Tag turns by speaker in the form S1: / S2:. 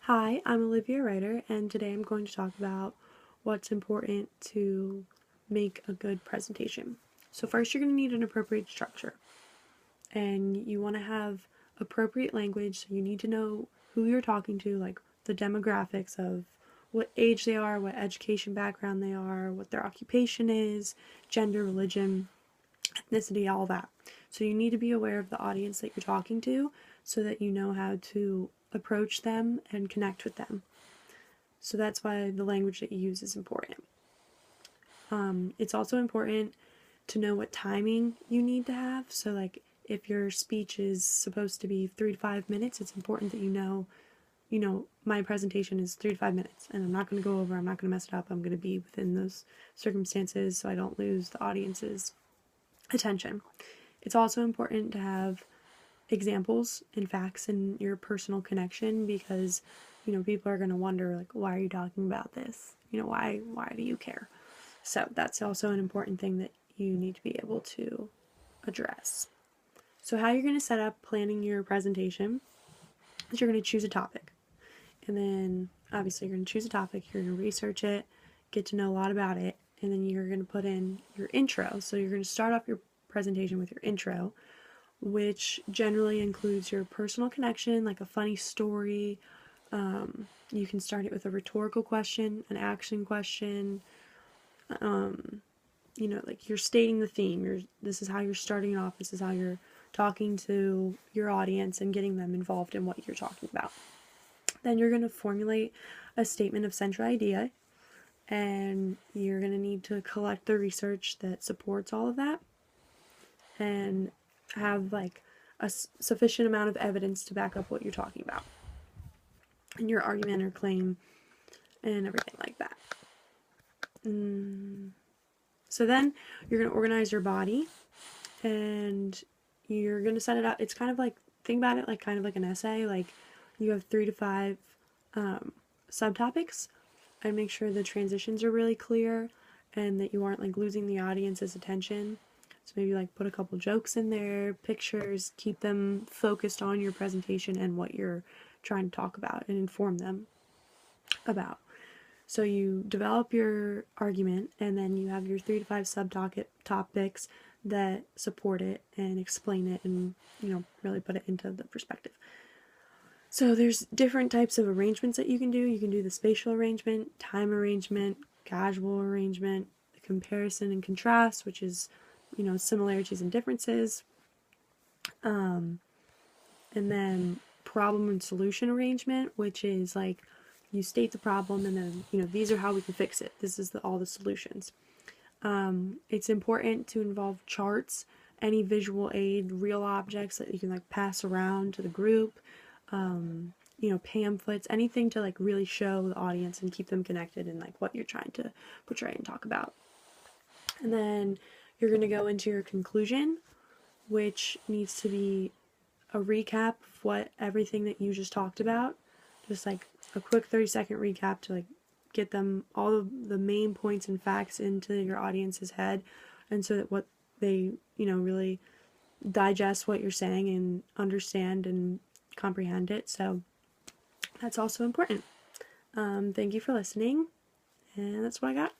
S1: Hi, I'm Olivia Ryder, and today I'm going to talk about what's important to make a good presentation. So first, you're going to need an appropriate structure, and you want to have appropriate language. So you need to know who you're talking to, like the demographics of what age they are, what education background they are, what their occupation is, gender, religion, ethnicity, all that. So you need to be aware of the audience that you're talking to so that you know how to approach them and connect with them. So that's why the language that you use is important. It's also important to know what timing you need to have. So like if your speech is supposed to be 3 to 5 minutes, it's important that you know, my presentation is 3 to 5 minutes and I'm not going to go over, I'm not going to mess it up, I'm going to be within those circumstances so I don't lose the audience's attention. It's also important to have examples and facts in your personal connection because, people are going to wonder, like, why are you talking about this? Why do you care? So that's also an important thing that you need to be able to address. So how you're going to set up planning your presentation is you're going to choose a topic. And then obviously you're going to choose a topic, you're going to research it, get to know a lot about it, and then you're going to put in your intro. So you're going to start off your presentation with your intro, which generally includes your personal connection, like a funny story. You can start it with a rhetorical question, an action question. Like you're stating the theme. This is how you're starting off. This is how you're talking to your audience and getting them involved in what you're talking about. Then you're going to formulate a statement of central idea, and you're going to need to collect the research that supports all of that and have like a sufficient amount of evidence to back up what you're talking about and your argument or claim and everything like that. So then you're going to organize your body and you're going to set it up. It's kind of like, think about it like kind of like an essay. Like you have 3 to 5 subtopics, and make sure the transitions are really clear and that you aren't like losing the audience's attention. So maybe like put a couple jokes in there, pictures, keep them focused on your presentation and what you're trying to talk about and inform them about. So you develop your argument and then you have your 3 to 5 subtopics that support it and explain it and, really put it into the perspective. So there's different types of arrangements that you can do. You can do the spatial arrangement, time arrangement, casual arrangement, the comparison and contrast, which is similarities and differences, and then problem and solution arrangement, which is like you state the problem and then these are how we can fix it. This is all the solutions. It's important to involve charts, any visual aid, real objects that you can like pass around to the group, pamphlets, anything to like really show the audience and keep them connected in like what you're trying to portray and talk about. And then you're going to go into your conclusion, which needs to be a recap of what everything that you just talked about. Just like a quick 30-second recap to like get them all of the main points and facts into your audience's head, and so that what they, really digest what you're saying and understand and comprehend it. So that's also important. Thank you for listening, and that's what I got.